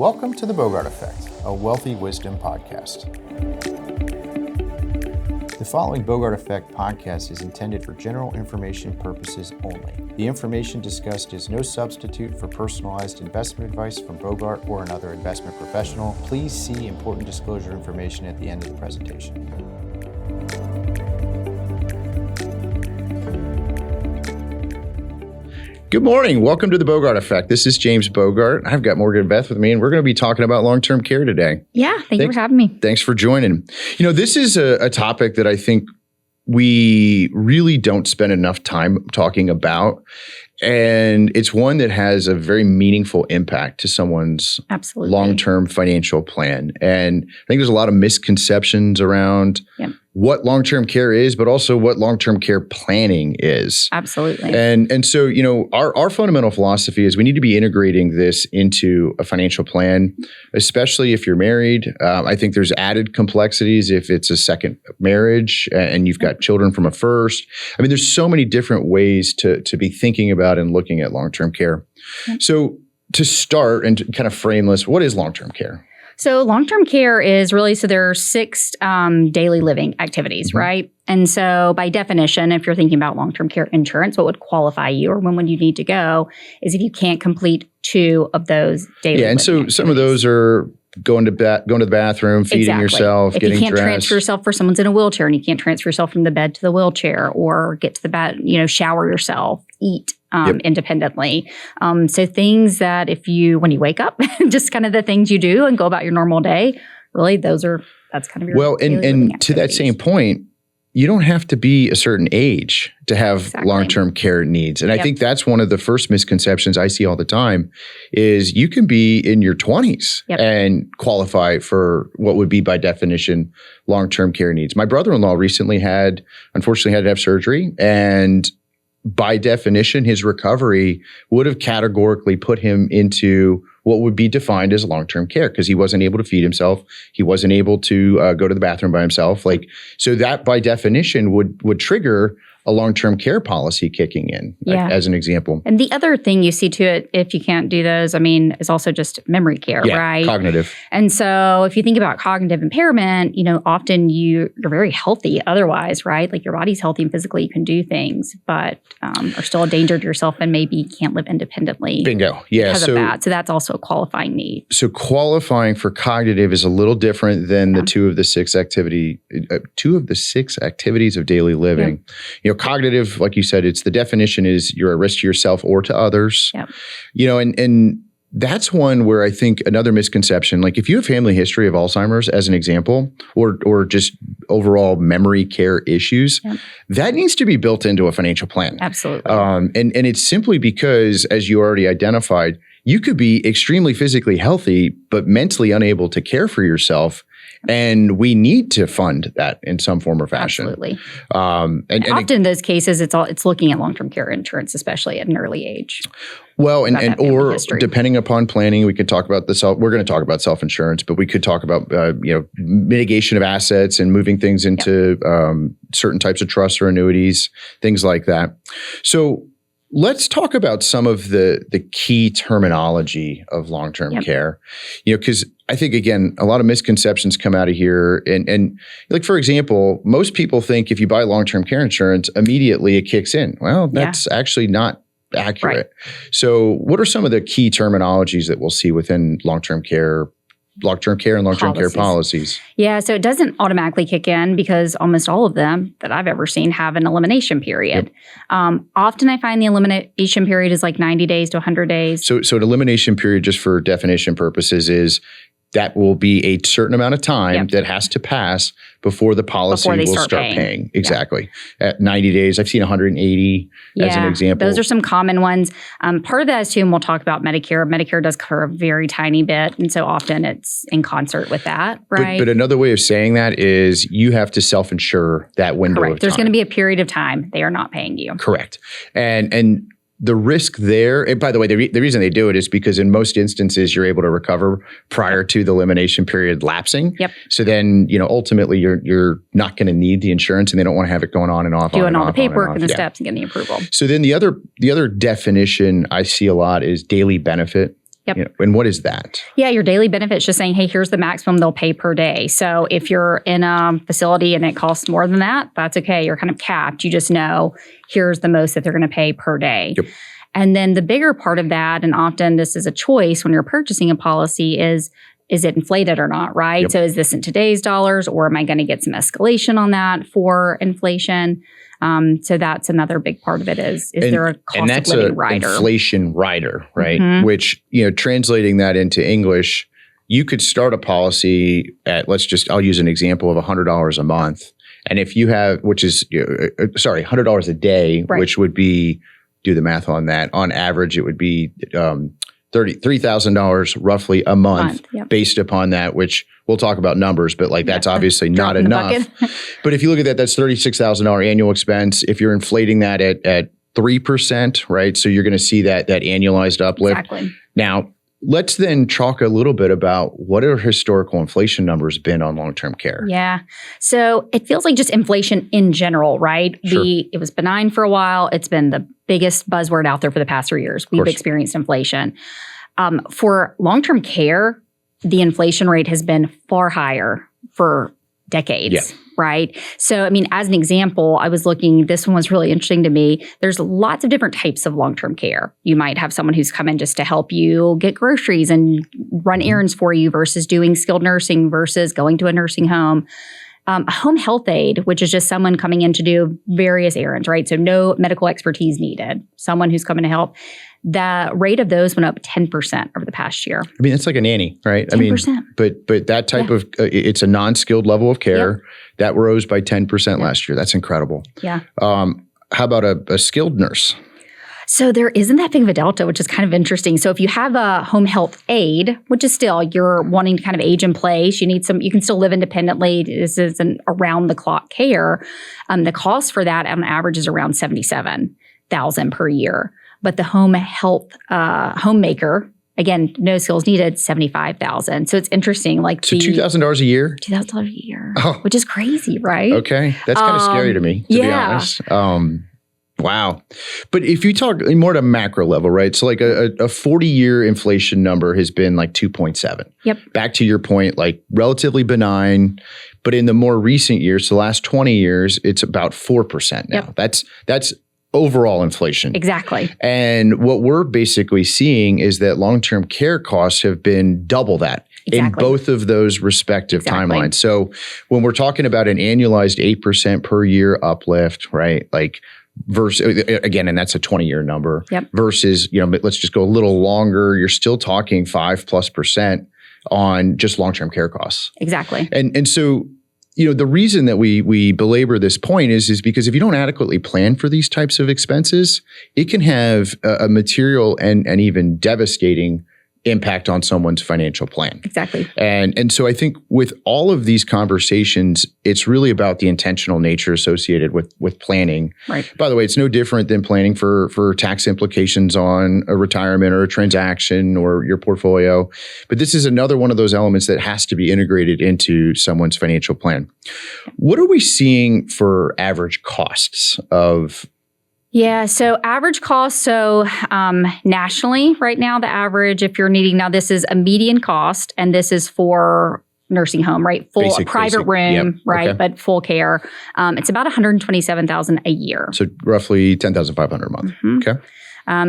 Welcome to the BOGART Effect, a wealthy wisdom podcast. The following BOGART Effect podcast is intended for general information purposes only. The information discussed is no substitute for personalized investment advice from BOGART or another investment professional. Please see important disclosure information at the end of the presentation. Good morning. Welcome to the BOGART Effect. This is James Bogart. I've got Morgan Veth with me, and we're going to be talking about long-term care today. Yeah, thank you for having me. Thanks for joining. You know, this is a topic that I think we really don't spend enough time talking about, and it's one that has a very meaningful impact to someone's long-term financial plan. And I think there's a lot of misconceptions around what long-term care is, but also what long-term care planning is. Absolutely. And so, you know, our fundamental philosophy is we need to be integrating this into a financial plan, especially if you're married. I think there's added complexities if it's a second marriage and you've got children from a first. I mean, there's so many different ways to be thinking about and looking at long-term care. So to start and to kind of frame this, what is long-term care? So long-term care is really, there are 6 daily living activities, right? And so by definition, if you're thinking about long-term care insurance, what would qualify you or when would you need to go is if you can't complete 2 of those daily living and so activities. Some of those are going to the bathroom, feeding yourself, getting dressed. If you can't transfer yourself, for someone's in a wheelchair and you can't transfer yourself from the bed to the wheelchair or get to the bed, shower yourself, eat independently. So things that when you wake up, just kind of the things you do and go about your normal day, really that's kind of your and to that same point, you don't have to be a certain age to have long-term care needs. And I think that's one of the first misconceptions I see all the time is you can be in your 20s and qualify for what would be by definition long-term care needs. My brother-in-law recently unfortunately had to have surgery, and by definition, his recovery would have categorically put him into what would be defined as long-term care because he wasn't able to feed himself. He wasn't able to go to the bathroom by himself. So that by definition would trigger a long-term care policy kicking in, as an example. And the other thing you see to it, if you can't do those, is also just memory care, right? Cognitive. And so if you think about cognitive impairment, often you're very healthy otherwise, right? Like your body's healthy and physically you can do things, but are still a danger to yourself and maybe can't live independently. Bingo. Yeah. Because of that. So that's also a qualifying need. So qualifying for cognitive is a little different than the 2 of the 6 activities of daily living. Cognitive, like you said, it's the definition is you're a risk to yourself or to others. And that's one where I think another misconception, like if you have family history of Alzheimer's as an example, or just overall memory care issues, that needs to be built into a financial plan. Absolutely. And it's simply because, as you already identified, you could be extremely physically healthy, but mentally unable to care for yourself. And we need to fund that in some form or fashion. Absolutely. And often in those cases, it's looking at long-term care insurance, especially at an early age. Well, or depending upon planning, we could talk about we're going to talk about self-insurance, but we could talk about, mitigation of assets and moving things into certain types of trusts or annuities, things like that. So let's talk about some of the key terminology of long-term care, because I think, again, a lot of misconceptions come out of here. And like, for example, most people think if you buy long-term care insurance, immediately it kicks in. Well, that's actually not accurate. Right. So what are some of the key terminologies that we'll see within long-term care and long-term care policies? Yeah, so it doesn't automatically kick in because almost all of them that I've ever seen have an elimination period. Often I find the elimination period is like 90 days to 100 days. So an elimination period, just for definition purposes, is that will be a certain amount of time that has to pass before the policy will start paying. Exactly. At 90 days, I've seen 180 as an example. Those are some common ones. Part of that is too, and we'll talk about Medicare. Medicare does cover a very tiny bit. And so often it's in concert with that, right? But another way of saying that is you have to self-insure that window of time. There's going to be a period of time they are not paying you. Correct. And the risk there, and by the way, the reason they do it is because in most instances, you're able to recover prior to the elimination period lapsing. So then, ultimately you're not going to need the insurance and they don't want to have it going on and off. Doing all the paperwork and the steps and getting the approval. So then the other definition I see a lot is daily benefit. Yep. And what is that? Yeah, your daily benefit's just saying, hey, here's the maximum they'll pay per day. So if you're in a facility and it costs more than that, that's okay. You're kind of capped. You just know here's the most that they're going to pay per day. Yep. And then the bigger part of that, and often this is a choice when you're purchasing a policy, is it inflated or not, right? Yep. So is this in today's dollars, or am I going to get some escalation on that for inflation? So that's another big part of it is there a cost of living rider? And that's an inflation rider, right? Which, translating that into English, you could start a policy at, I'll use an example of $100 a month. And if you have, $100 a day, right, which would be, do the math on that, on average, it would be $33,000 roughly a month yep, based upon that, which we'll talk about numbers, but that's obviously not enough. But if you look at that, that's $36,000 annual expense. If you're inflating that at 3%, right? So you're going to see that annualized uplift. Exactly. Now, let's then talk a little bit about what are historical inflation numbers been on long-term care. Yeah. So it feels like just inflation in general, right? Sure. It was benign for a while. It's been the biggest buzzword out there for the past 3 years. We've experienced inflation. For long-term care, the inflation rate has been far higher for decades, right? So, as an example, I was looking, this one was really interesting to me. There's lots of different types of long-term care. You might have someone who's come in just to help you get groceries and run errands for you versus doing skilled nursing versus going to a nursing home. A home health aide, which is just someone coming in to do various errands, right? So no medical expertise needed. Someone who's coming to help. The rate of those went up 10% over the past year. It's like a nanny, right? 10%. But that type of, it's a non-skilled level of care that rose by 10% last year. That's incredible. Yeah. How about a skilled nurse? So there isn't that big of a delta, which is kind of interesting. So if you have a home health aide, which is still, you're wanting to kind of age in place, you can still live independently. This is an around-the-clock care. The cost for that on average is around $77,000 per year. But the home health homemaker, again, no skills needed, $75,000. So it's interesting. So $2,000 a year? $2,000 a year, which is crazy, right? Okay. That's kind of scary to me, to be honest. Wow. But if you talk more at a macro level, right? So a 40-year inflation number has been 2.7. Yep. Back to your point, relatively benign. But in the more recent years, the last 20 years, it's about 4% now. Yep. That's overall inflation. Exactly. And what we're basically seeing is that long-term care costs have been double that in both of those respective timelines. So when we're talking about an annualized 8% per year uplift, right? Versus, again, and that's a 20-year number, versus, let's just go a little longer. You're still talking 5+% on just long-term care costs. Exactly. And so, the reason that we belabor this point is because if you don't adequately plan for these types of expenses, it can have a material and even devastating impact on someone's financial plan. Exactly. And so I think with all of these conversations, it's really about the intentional nature associated with planning. Right. By the way, it's no different than planning for tax implications on a retirement or a transaction or your portfolio. But this is another one of those elements that has to be integrated into someone's financial plan. What are we seeing for average costs of? Yeah. So average cost. So nationally right now, the average, if you're needing, now this is a median cost and this is for nursing home, right? Full private room, right? Okay. But full care. It's about $127,000 a year. So roughly $10,500 a month. Mm-hmm. Okay.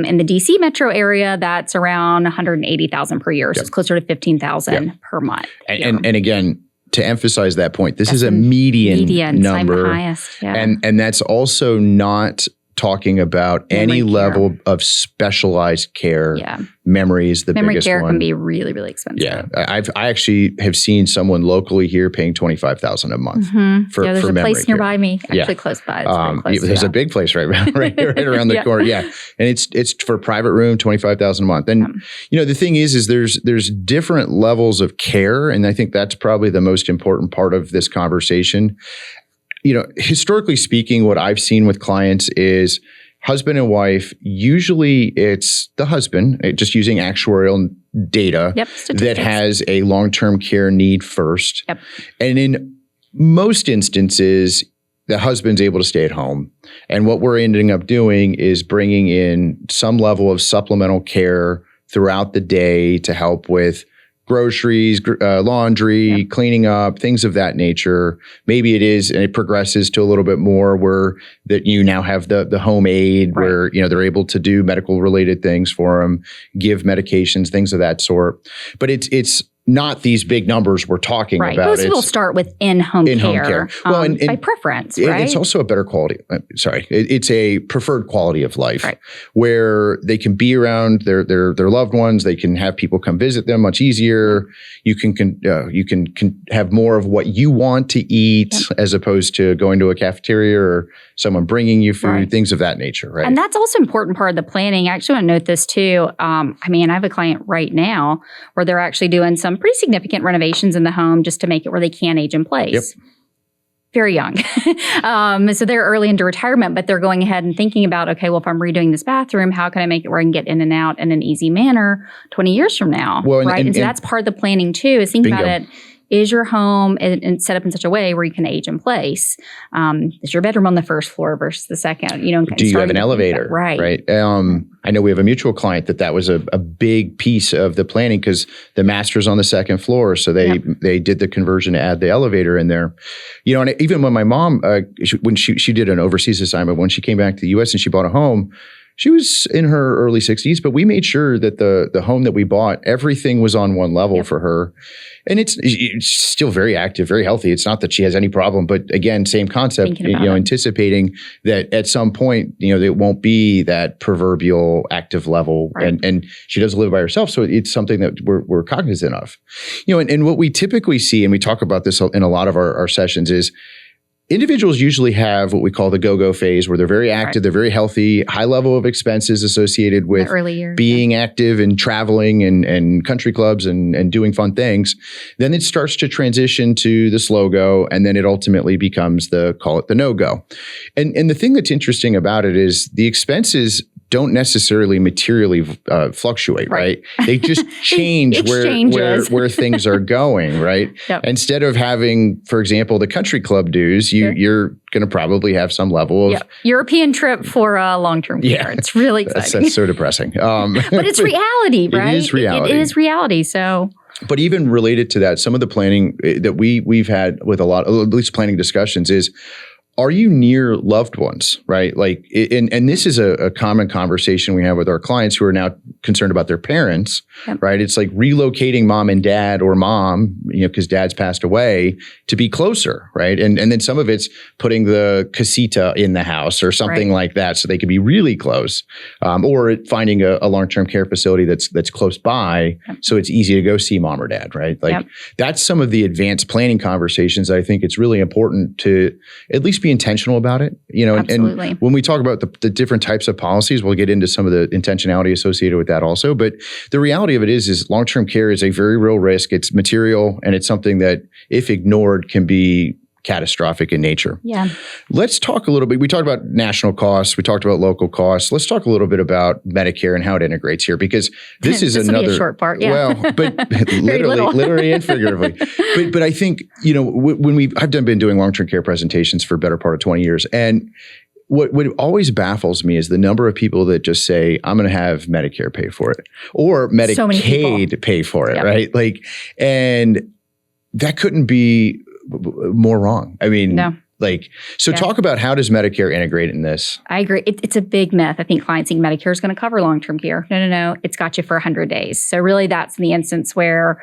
In the DC metro area, that's around $180,000 per year. So it's closer to $15,000 per month. And again, to emphasize that point, this is a median number. Highest, and that's also not talking about any level of specialized care. Memory is the biggest one. Memory care can be really, really expensive. Yeah. I actually have seen someone locally here paying $25,000 a month for memory care. There's a place nearby me, actually close by. There's a big place right around the corner. Yeah. And it's for private room, $25,000 a month. And the thing is there's different levels of care. And I think that's probably the most important part of this conversation. Historically speaking, what I've seen with clients is husband and wife, usually it's the husband, just using actuarial data, that has a long-term care need first. Yep. And in most instances, the husband's able to stay at home. And what we're ending up doing is bringing in some level of supplemental care throughout the day to help with groceries, laundry, cleaning up, things of that nature. Maybe it is, and it progresses to a little bit more where that you now have the home aid where, they're able to do medical related things for them, give medications, things of that sort. But it's not these big numbers we're talking about. Most people start with in-home care. Well, and by preference, right? It's also a better quality. It's a preferred quality of life where they can be around their loved ones. They can have people come visit them much easier. You can have more of what you want to eat as opposed to going to a cafeteria or someone bringing you food, things of that nature, right? And that's also an important part of the planning. I actually want to note this too. I have a client right now where they're actually doing some pretty significant renovations in the home just to make it where they can age in place. Very young. So they're early into retirement, but they're going ahead and thinking about, okay, well, if I'm redoing this bathroom, how can I make it where I can get in and out in an easy manner 20 years from now, right? And so that's part of the planning too, is thinking about it. Is your home and set up in such a way where you can age in place? Is your bedroom on the first floor versus the second? Do you have an elevator? Right. I know we have a mutual client that was a big piece of the planning because the master's on the second floor. So they did the conversion to add the elevator in there. And even when my mom, when she did an overseas assignment, when she came back to the U.S. and she bought a home, she was in her early 60s, but we made sure that the home that we bought, everything was on one level for her. And it's still very active, very healthy. It's not that she has any problem, but again, same concept, anticipating that at some point, it won't be that proverbial active level. And she does live by herself. So it's something that we're cognizant of. And what we typically see, and we talk about this in a lot of our sessions, is individuals usually have what we call the go-go phase where they're very active, they're very healthy, high level of expenses associated with being active and traveling and country clubs and doing fun things. Then it starts to transition to the slow go, and then it ultimately becomes call it the no-go. And the thing that's interesting about it is the expenses don't necessarily materially fluctuate, right? They just change where things are going, right? Instead of having, for example, the country club dues, you're going to probably have some level of European trip for long-term care. It's really exciting. That's so depressing. But it's reality, right? It is reality. It is reality. So. But even related to that, some of the planning that we've had with a lot, at least planning discussions, is, are you near loved ones, right? Like, and this is a common conversation we have with our clients who are now concerned about their parents, right? It's like relocating mom and dad, or mom, because dad's passed away, to be closer, right? And then some of it's putting the casita in the house or something like that, so they can be really close, or finding a long-term care facility that's close by, so it's easy to go see mom or dad, right? Like that's some of the advanced planning conversations. I think it's really important to at least be intentional about it, and when we talk about the different types of policies, we'll get into some of the intentionality associated with that also. But the reality of it is long-term care is a very real risk. It's material, and it's something that, if ignored, can be catastrophic in nature. Let's talk a little bit. We talked about national costs. We talked about local costs. Let's talk a little bit about Medicare and how it integrates here, because this is another be a short part. Well, but literally and figuratively. But I think, when I've been doing long-term care presentations for a better part of 20 years. And what always baffles me is the number of people that just say, I'm going to have Medicare pay for it, or Medicaid pay for it, right? Like, and that couldn't be more wrong. I mean, talk about, how does Medicare integrate in this? I agree. It's a big myth. I think clients think Medicare is going to cover long-term care. No. It's got you for 100 days. So really that's in the instance where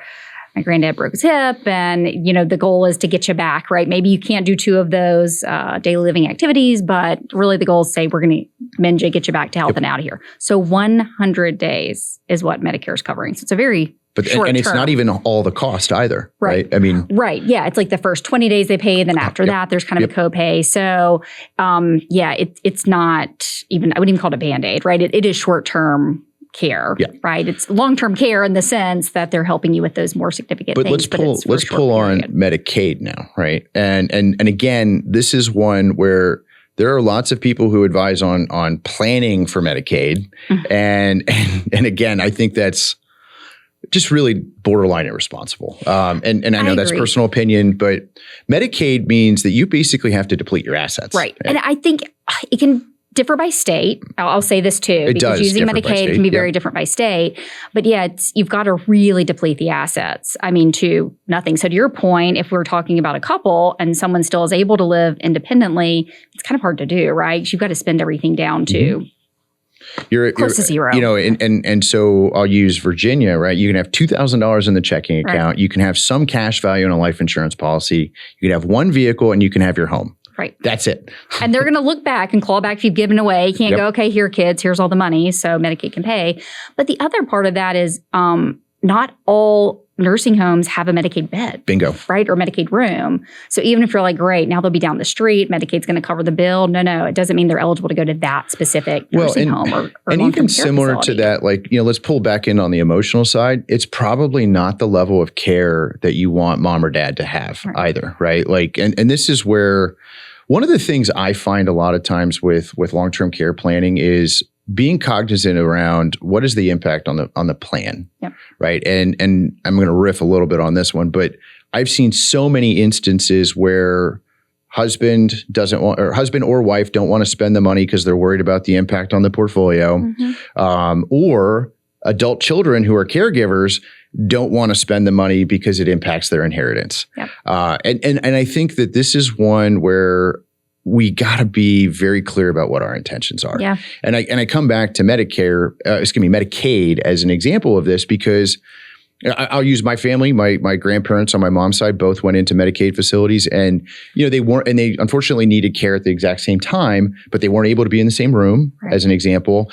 my granddad broke his hip and, the goal is to get you back, right? Maybe you can't do 2 of those daily living activities, but really the goal is, say, we're going to mend you, get you back to health and out of here. So 100 days is what Medicare is covering. So it's a very short it's term. Not even all the cost either, right? I mean, Yeah. It's like the first 20 days they pay, then after that, there's kind of a copay. So, it's not even, I wouldn't even call it a Band-Aid, right? It is short-term care, right? It's long-term care in the sense that they're helping you with those more significant things. Let's pull on Medicaid now, right? And again, this is one where there are lots of people who advise on planning for Medicaid, and again, I think that's just really borderline irresponsible. And I know that's personal opinion, but Medicaid means that you basically have to deplete your assets. Right. And I think it can differ by state. I'll say this too, because using Medicaid can be very different by state. But yeah, you've got to really deplete the assets. I mean, to nothing. So to your point, if we're talking about a couple and someone still is able to live independently, it's kind of hard to do, right? You've got to spend everything down to close to zero. And so I'll use Virginia, right? You can have $2,000 in the checking account. Right. You can have some cash value in a life insurance policy. You can have one vehicle and you can have your home. Right. That's it. And they're going to look back and claw back if you've given away. You can't go, okay, here, kids, here's all the money. So Medicaid can pay. But the other part of that is not all nursing homes have a Medicaid bed. Bingo. Right? Or Medicaid room. So even if you're like, great, now they'll be down the street, Medicaid's going to cover the bill. No, it doesn't mean they're eligible to go to that specific nursing home or and even similar facility. To that, like, let's pull back in on the emotional side. It's probably not the level of care that you want mom or dad to have either, right? Like, and this is where one of the things I find a lot of times with long-term care planning is being cognizant around what is the impact on the plan, right? And I'm going to riff a little bit on this one, but I've seen so many instances where husband or wife don't want to spend the money because they're worried about the impact on the portfolio, or adult children who are caregivers don't want to spend the money because it impacts their inheritance. And I think that this is one where we got to be very clear about what our intentions are. And I come back to Medicaid as an example of this, because I'll use my family. My grandparents on my mom's side both went into Medicaid facilities, and they unfortunately needed care at the exact same time, but they weren't able to be in the same room, as an example.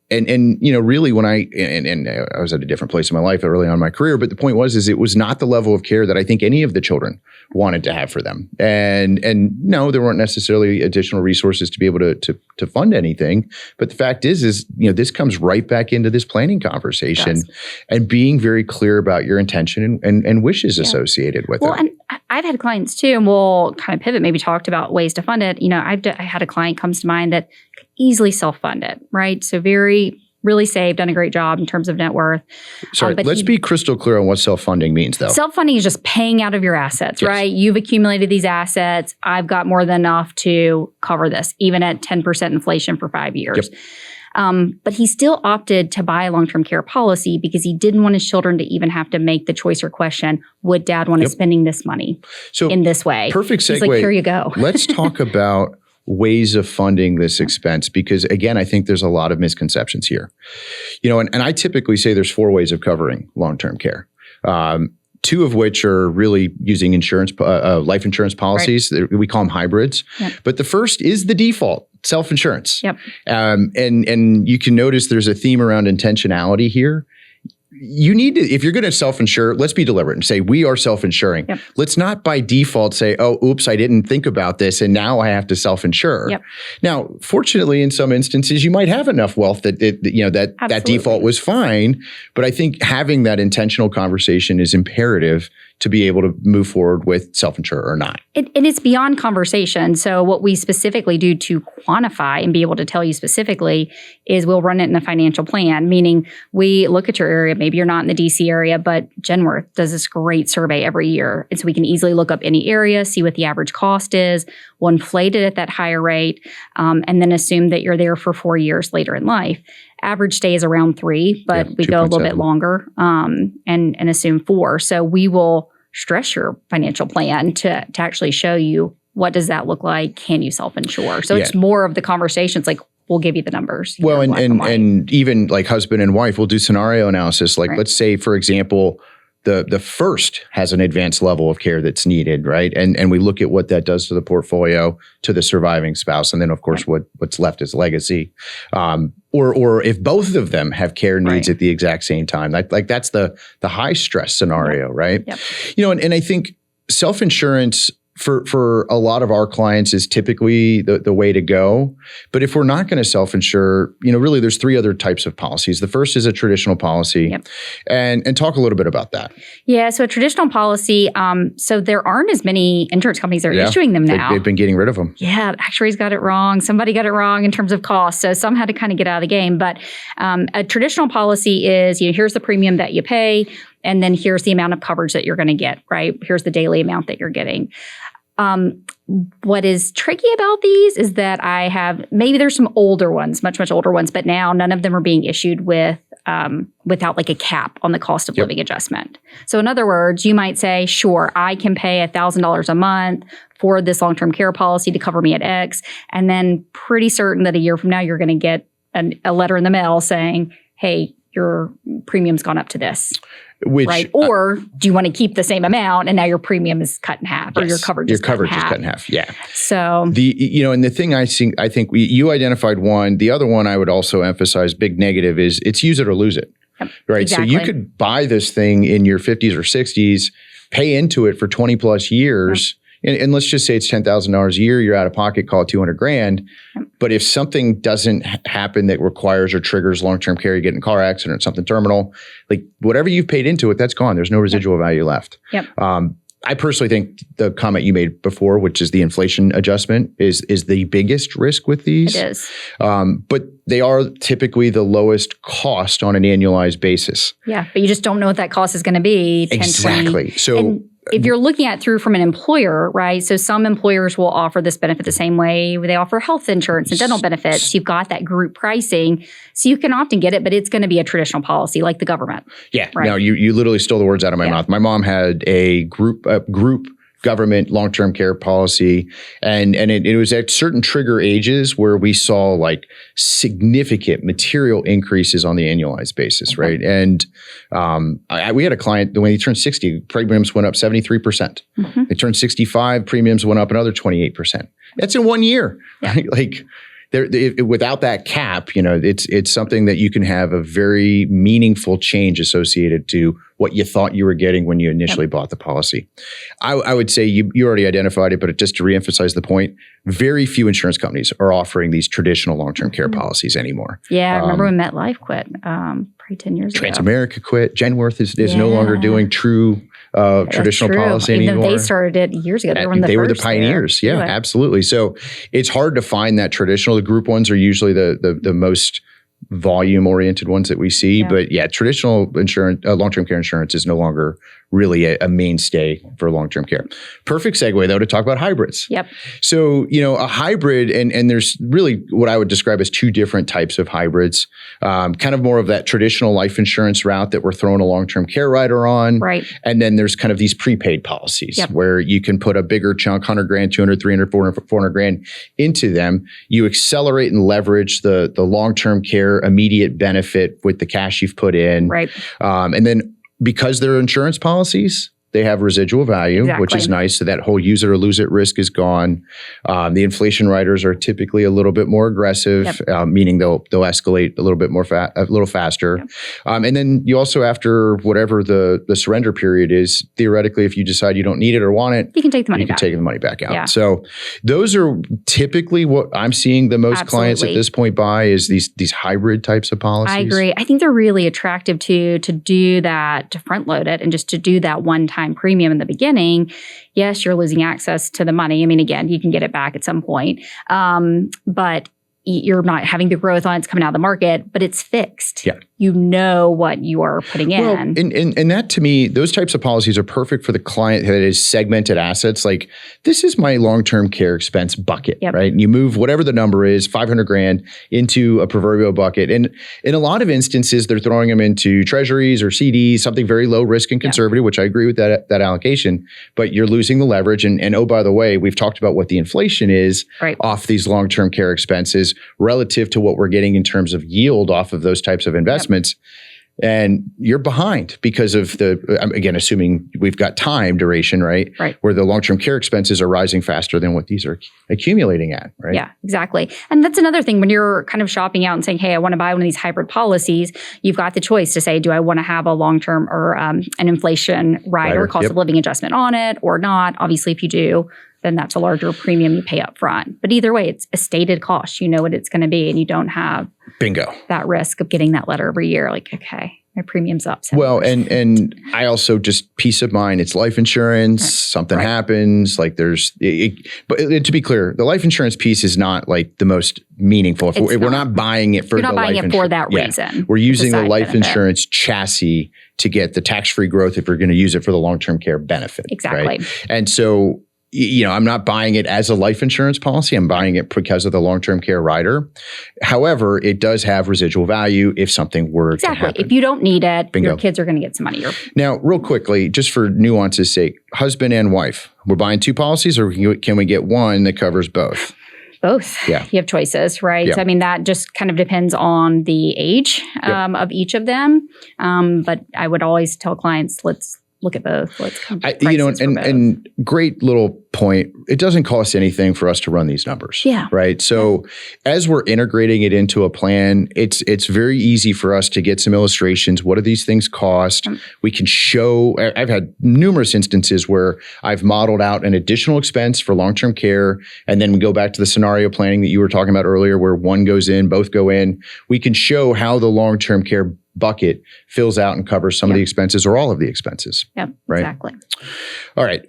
And really when I was at a different place in my life early on in my career, but the point was it was not the level of care that I think any of the children wanted to have for them. And no, there weren't necessarily additional resources to be able to fund anything. But the fact is this comes right back into this planning conversation and being very clear about your intention and wishes associated with it. And I've had clients too, and we'll kind of pivot, maybe talked about ways to fund it. I had a client comes to mind that could easily self-fund it, right? So really saved, done a great job in terms of net worth. Sorry, let's be crystal clear on what self-funding means, though. Self-funding is just paying out of your assets, right? You've accumulated these assets. I've got more than enough to cover this, even at 10% inflation for 5 years. But he still opted to buy a long-term care policy because he didn't want his children to even have to make the choice or question, would dad want to spending this money in this way? Perfect segue. He's like, here you go. Let's talk about ways of funding this expense, because again, I think there's a lot of misconceptions here. And I typically say there's 4 ways of covering long-term care. 2 of which are really using life insurance policies. We call them hybrids. But the first is the default, self-insurance. And you can notice there's a theme around intentionality here. You need to, if you're going to self-insure, let's be deliberate and say we are self-insuring. Let's not by default say, oh, oops, I didn't think about this and now I have to self-insure. Now, fortunately, in some instances, you might have enough wealth that that default was fine. But I think having that intentional conversation is imperative to be able to move forward with self-insure or not. And it's beyond conversation. So what we specifically do to quantify and be able to tell you specifically is we'll run it in a financial plan, meaning we look at your area. Maybe you're not in the DC area, but Genworth does this great survey every year. And so we can easily look up any area, see what the average cost is. We'll inflate it at that higher rate, and then assume that you're there for 4 years later in life. Average stay is around 3, but we go a little bit longer and assume 4. So we will stress your financial plan to actually show you what does that look like? Can you self-insure? So it's more of the conversations like we'll give you the numbers. Well, and even like husband and wife, we'll do scenario analysis. Like let's say, for example, the first has an advanced level of care that's needed, right? And we look at what that does to the portfolio, to the surviving spouse, and then of course what's left as legacy. Or if both of them have care needs at the exact same time, like that's the high stress scenario, right? And I think self-insurance for a lot of our clients is typically the way to go. But if we're not going to self-insure, really there's 3 other types of policies. The first is a traditional policy. And talk a little bit about that. Yeah, so a traditional policy, so there aren't as many insurance companies that are issuing them now. They've been getting rid of them. Yeah, the actuaries got it wrong. Somebody got it wrong in terms of cost. So some had to kind of get out of the game. But a traditional policy is, here's the premium that you pay, and then here's the amount of coverage that you're going to get, right? Here's the daily amount that you're getting. what is tricky about these is that I have, maybe there's some older ones, much, much older ones, but now none of them are being issued with without like a cap on the cost of living adjustment. So in other words, you might say, sure, I can pay $1,000 a month for this long-term care policy to cover me at X. And then pretty certain that a year from now, you're going to get a letter in the mail saying, hey, your premium's gone up to this. Right? Or do you want to keep the same amount and now your premium is cut in half, or your coverage is cut in half? Yeah. So and the thing I think you identified one. The other one I would also emphasize, big negative, is it's use it or lose it. Yep, right. exactly. So you could buy this thing in your 50s or 60s, pay into it for 20 plus years. Yep. And let's just say it's $10,000 a year, you're out of pocket, call it $200,000. Yep. But if something doesn't happen that requires or triggers long-term care, you get in a car accident or something terminal, like whatever you've paid into it, that's gone. There's no residual value left. Yep. I personally think the comment you made before, which is the inflation adjustment, is the biggest risk with these. It is. But they are typically the lowest cost on an annualized basis. Yeah, but you just don't know what that cost is going to be. 10, exactly. 20. So if you're looking at it through from an employer, right? So some employers will offer this benefit the same way they offer health insurance and dental benefits. You've got that group pricing, so you can often get it, but it's going to be a traditional policy like the government. Yeah. Right? No, you literally stole the words out of my mouth. My mom had a group government long-term care policy, and it was at certain trigger ages where we saw like significant material increases on the annualized basis, right? And we had a client, when he turned 60, premiums went up 73%. Mm-hmm. They turned 65, premiums went up another 28%. That's in 1 year. Yeah. Right? Like without that cap, it's something that you can have a very meaningful change associated to what you thought you were getting when you initially bought the policy. I would say you already identified it, but just to reemphasize the point, very few insurance companies are offering these traditional long-term care policies anymore. Yeah, I remember when MetLife quit probably 10 years ago. Transamerica quit. Genworth is no longer doing true traditional policy anymore. Even though they started it years ago. They were the pioneers. Yeah, absolutely. So it's hard to find that traditional. The group ones are usually the most volume-oriented ones that we see. Yeah. But traditional insurance, long-term care insurance is no longer really a mainstay for long-term care. Perfect segue, though, to talk about hybrids. Yep. So, a hybrid, and there's really what I would describe as two different types of hybrids, kind of more of that traditional life insurance route that we're throwing a long-term care rider on. Right. And then there's kind of these prepaid policies where you can put a bigger chunk, $100,000, $200,000, $300,000, $400,000 into them. You accelerate and leverage the long-term care immediate benefit with the cash you've put in. Right. And then because they're insurance policies, they have residual value, which is nice. So that whole use it or lose it risk is gone. The inflation riders are typically a little bit more aggressive, meaning they'll escalate a little bit more a little faster. Yep. And then you also, after whatever the surrender period is, theoretically, if you decide you don't need it or want it, you can take the money back. You can take the money back out. Yeah. So those are typically what I'm seeing the most clients at this point buy is these hybrid types of policies. I agree. I think they're really attractive to do that, to front load it, and just to do that one time premium in the beginning. Yes, you're losing access to the money. I mean, again, you can get it back at some point, but you're not having the growth on it's coming out of the market, but it's fixed. Yeah. You know what you are putting in. Well, and that to me, those types of policies are perfect for the client that is segmented assets. Like, this is my long-term care expense bucket, right? And you move whatever the number is, $500,000 into a proverbial bucket. And in a lot of instances, they're throwing them into treasuries or CDs, something very low risk and conservative, which I agree with that allocation, but you're losing the leverage. And oh, by the way, we've talked about what the inflation is off these long-term care expenses relative to what we're getting in terms of yield off of those types of investments. And you're behind because of again, assuming we've got time duration, right? Right. Where the long-term care expenses are rising faster than what these are accumulating at, right? Yeah, exactly. And that's another thing when you're kind of shopping out and saying, hey, I want to buy one of these hybrid policies, you've got the choice to say, do I want to have a long-term or an inflation rider, cost of living adjustment on it or not? Obviously, if you do, then that's a larger premium you pay up front. But either way, it's a stated cost. You know what it's going to be, and you don't have that risk of getting that letter every year. Like, okay, my premium's up. 7%. Well, and I also just peace of mind. It's life insurance. Right. Something happens. Like but to be clear, the life insurance piece is not like the most meaningful. We're not buying it for You're not buying it for that reason. We're using the life insurance chassis to get the tax-free growth if we're going to use it for the long-term care benefit. Exactly. Right? And so I'm not buying it as a life insurance policy. I'm buying it because of the long-term care rider. However, it does have residual value if something were to happen. If you don't need it, Bingo. Your kids are going to get some money. Now, real quickly, just for nuance's sake, husband and wife, we're buying 2 policies, or can we get one that covers both? Both. Yeah. You have choices, right? Yeah. So, I mean, that just kind of depends on the age of each of them. But I would always tell clients, let's look at both. Let's and great little point. It doesn't cost anything for us to run these numbers. Yeah. Right. So as we're integrating it into a plan, it's very easy for us to get some illustrations. What do these things cost? We can show. I've had numerous instances where I've modeled out an additional expense for long-term care, and then we go back to the scenario planning that you were talking about earlier, where one goes in, both go in. We can show how the long-term care bucket fills out and covers some of the expenses or all of the expenses. Yep, right? Exactly. All right.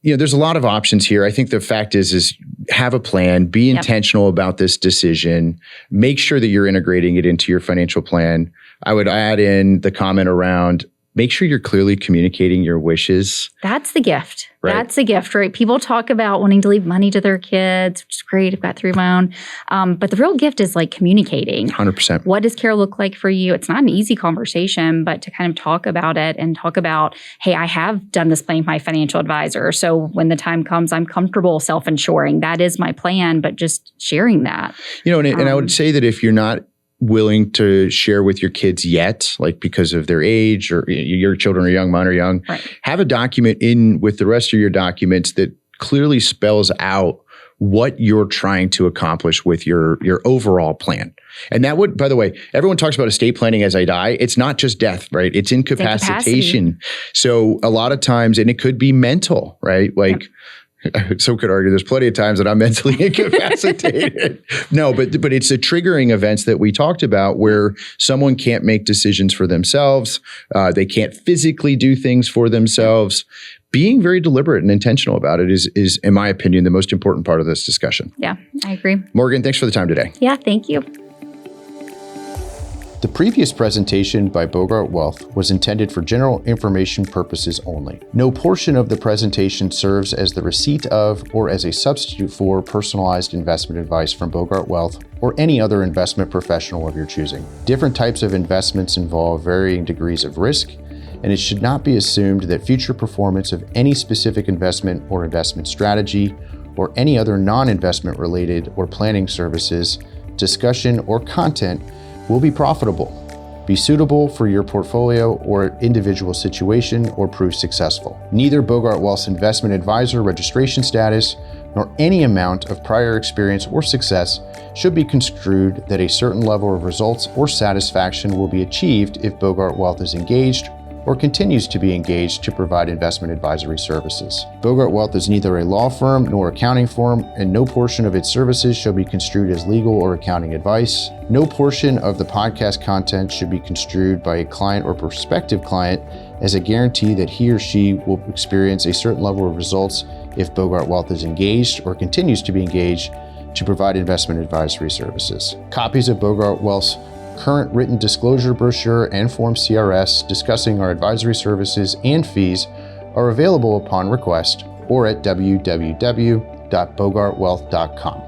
There's a lot of options here. I think the fact is have a plan, be intentional about this decision, make sure that you're integrating it into your financial plan. I would add in the comment around make sure you're clearly communicating your wishes. That's the gift. Right. That's the gift, right? People talk about wanting to leave money to their kids, which is great. I've got 3 of my own. But the real gift is like communicating. 100%. What does care look like for you? It's not an easy conversation, but to kind of talk about it and talk about, hey, I have done this plan with my financial advisor. So when the time comes, I'm comfortable self-insuring. That is my plan, but just sharing that. And I would say that if you're not willing to share with your kids yet, like because of their age or your children are young, mine are young, have a document in with the rest of your documents that clearly spells out what you're trying to accomplish with your overall plan. And that would, by the way, everyone talks about estate planning as I die. It's not just death, right? It's incapacitation. So a lot of times, and it could be mental, right? Like, so could argue there's plenty of times that I'm mentally incapacitated. No, but it's the triggering events that we talked about where someone can't make decisions for themselves. They can't physically do things for themselves. Being very deliberate and intentional about it is, in my opinion, the most important part of this discussion. Yeah, I agree. Morgan, thanks for the time today. Yeah, thank you. The previous presentation by Bogart Wealth was intended for general information purposes only. No portion of the presentation serves as the receipt of or as a substitute for personalized investment advice from Bogart Wealth or any other investment professional of your choosing. Different types of investments involve varying degrees of risk, and it should not be assumed that future performance of any specific investment or investment strategy or any other non-investment related or planning services, discussion, or content will be profitable, be suitable for your portfolio or individual situation, or prove successful. Neither Bogart Wealth's investment advisor registration status nor any amount of prior experience or success should be construed that a certain level of results or satisfaction will be achieved if Bogart Wealth is engaged or continues to be engaged to provide investment advisory services. Bogart Wealth is neither a law firm nor accounting firm, and no portion of its services shall be construed as legal or accounting advice. No portion of the podcast content should be construed by a client or prospective client as a guarantee that he or she will experience a certain level of results if Bogart Wealth is engaged or continues to be engaged to provide investment advisory services. Copies of Bogart Wealth's current written disclosure brochure and Form CRS discussing our advisory services and fees are available upon request or at www.bogartwealth.com.